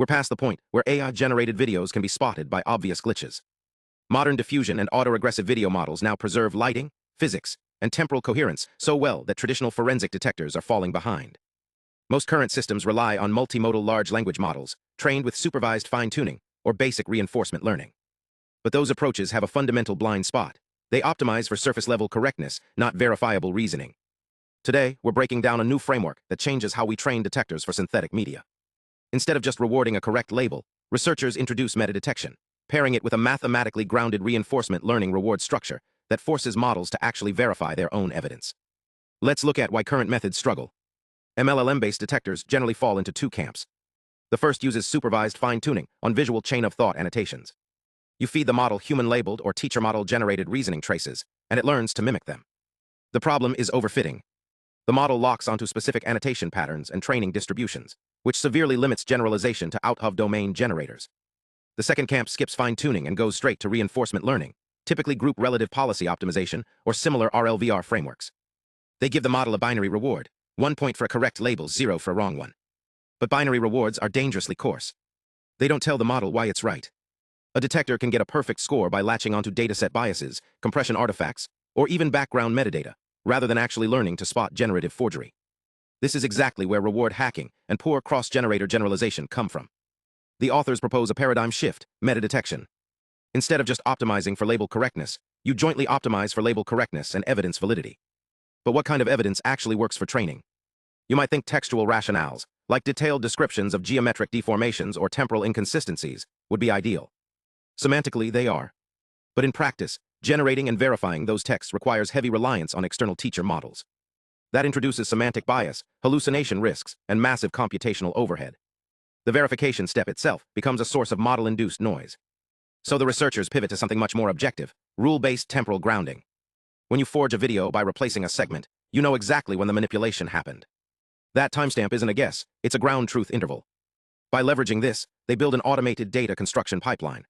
We're past the point where AI-generated videos can be spotted by obvious glitches. Modern diffusion and autoregressive video models now preserve lighting, physics, and temporal coherence so well that traditional forensic detectors are falling behind. Most current systems rely on multimodal large language models, trained with supervised fine-tuning or basic reinforcement learning. But those approaches have a fundamental blind spot. They optimize for surface-level correctness, not verifiable reasoning. Today, we're breaking down a new framework that changes how we train detectors for synthetic media. Instead of just rewarding a correct label, researchers introduce meta-detection, pairing it with a mathematically grounded reinforcement learning reward structure that forces models to actually verify their own evidence. Let's look at why current methods struggle. MLLM-based detectors generally fall into two camps. The first uses supervised fine-tuning on visual chain-of-thought annotations. You feed the model human-labeled or teacher model-generated reasoning traces, and it learns to mimic them. The problem is overfitting. The model locks onto specific annotation patterns and training distributions, which severely limits generalization to out-of-domain generators. The second camp skips fine-tuning and goes straight to reinforcement learning, typically group relative policy optimization or similar RLVR frameworks. They give the model a binary reward, 1 point for a correct label, 0 for a wrong one. But binary rewards are dangerously coarse. They don't tell the model why it's right. A detector can get a perfect score by latching onto dataset biases, compression artifacts, or even background metadata, rather than actually learning to spot generative forgery. This is exactly where reward hacking and poor cross-generator generalization come from. The authors propose a paradigm shift, meta-detection. Instead of just optimizing for label correctness, you jointly optimize for label correctness and evidence validity. But what kind of evidence actually works for training? You might think textual rationales, like detailed descriptions of geometric deformations or temporal inconsistencies, would be ideal. Semantically, they are. But in practice, generating and verifying those texts requires heavy reliance on external teacher models. That introduces semantic bias, hallucination risks, and massive computational overhead. The verification step itself becomes a source of model-induced noise. So the researchers pivot to something much more objective, rule-based temporal grounding. When you forge a video by replacing a segment, you know exactly when the manipulation happened. That timestamp isn't a guess, it's a ground truth interval. By leveraging this, they build an automated data construction pipeline.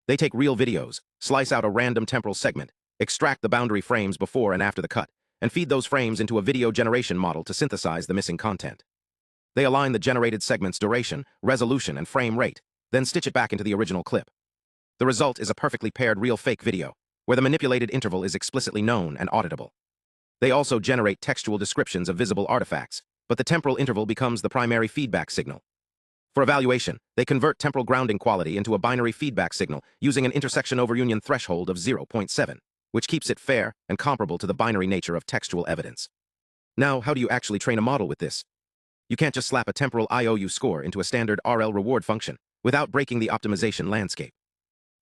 They take real videos, slice out a random temporal segment, extract the boundary frames before and after the cut, and feed those frames into a video generation model to synthesize the missing content. They align the generated segment's duration, resolution, and frame rate, then stitch it back into the original clip. The result is a perfectly paired real-fake video, where the manipulated interval is explicitly known and auditable. They also generate textual descriptions of visible artifacts, but the temporal interval becomes the primary feedback signal. For evaluation, they convert temporal grounding quality into a binary feedback signal using an intersection over union threshold of 0.7, which keeps it fair and comparable to the binary nature of textual evidence. Now, how do you actually train a model with this? You can't just slap a temporal IOU score into a standard RL reward function without breaking the optimization landscape.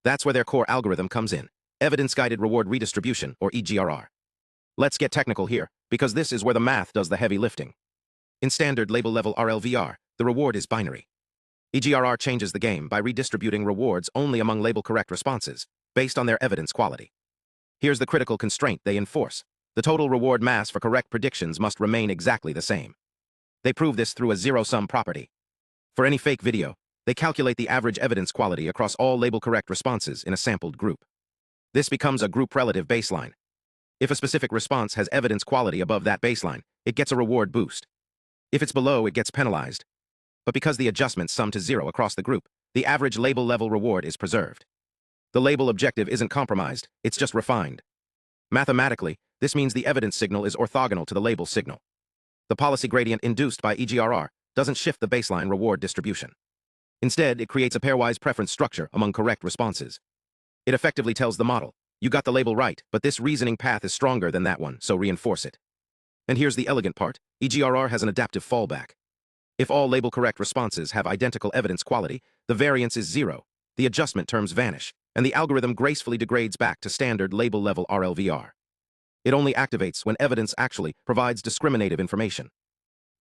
That's where their core algorithm comes in, Evidence-Guided Reward Redistribution, or EGRR. Let's get technical here, because this is where the math does the heavy lifting. In standard label-level RLVR, the reward is binary. EGRR changes the game by redistributing rewards only among label-correct responses, based on their evidence quality. Here's the critical constraint they enforce. The total reward mass for correct predictions must remain exactly the same. They prove this through a zero-sum property. For any fake video, they calculate the average evidence quality across all label-correct responses in a sampled group. This becomes a group-relative baseline. If a specific response has evidence quality above that baseline, it gets a reward boost. If it's below, it gets penalized. But because the adjustments sum to 0 across the group, the average label-level reward is preserved. The label objective isn't compromised, it's just refined. Mathematically, this means the evidence signal is orthogonal to the label signal. The policy gradient induced by EGRR doesn't shift the baseline reward distribution. Instead, it creates a pairwise preference structure among correct responses. It effectively tells the model, you got the label right, but this reasoning path is stronger than that one, so reinforce it. And here's the elegant part, EGRR has an adaptive fallback. If all label-correct responses have identical evidence quality, the variance is 0, the adjustment terms vanish, and the algorithm gracefully degrades back to standard label-level RLVR. It only activates when evidence actually provides discriminative information.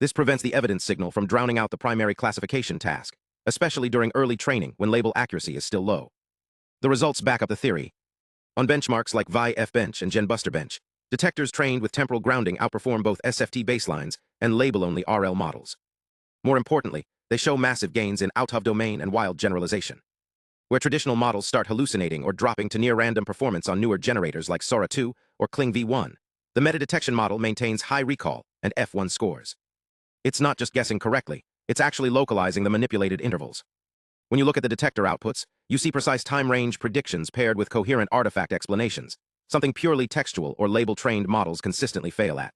This prevents the evidence signal from drowning out the primary classification task, especially during early training when label accuracy is still low. The results back up the theory. On benchmarks like ViF-Bench and GenBuster-Bench, detectors trained with temporal grounding outperform both SFT baselines and label-only RL models. More importantly, they show massive gains in out-of-domain and wild generalization. Where traditional models start hallucinating or dropping to near-random performance on newer generators like Sora 2 or Kling V1, the meta-detection model maintains high recall and F1 scores. It's not just guessing correctly, it's actually localizing the manipulated intervals. When you look at the detector outputs, you see precise time range predictions paired with coherent artifact explanations, something purely textual or label-trained models consistently fail at.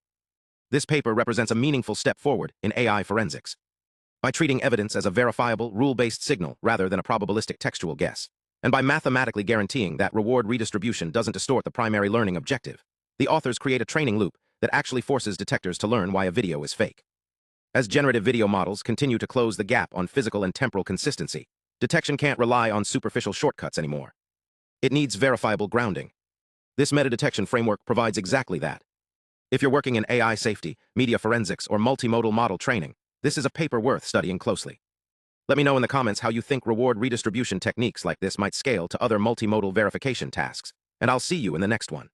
This paper represents a meaningful step forward in AI forensics. By treating evidence as a verifiable, rule-based signal rather than a probabilistic textual guess, and by mathematically guaranteeing that reward redistribution doesn't distort the primary learning objective, the authors create a training loop that actually forces detectors to learn why a video is fake. As generative video models continue to close the gap on physical and temporal consistency, detection can't rely on superficial shortcuts anymore. It needs verifiable grounding. This meta-detection framework provides exactly that. If you're working in AI safety, media forensics, or multimodal model training, this is a paper worth studying closely. Let me know in the comments how you think reward redistribution techniques like this might scale to other multimodal verification tasks, and I'll see you in the next one.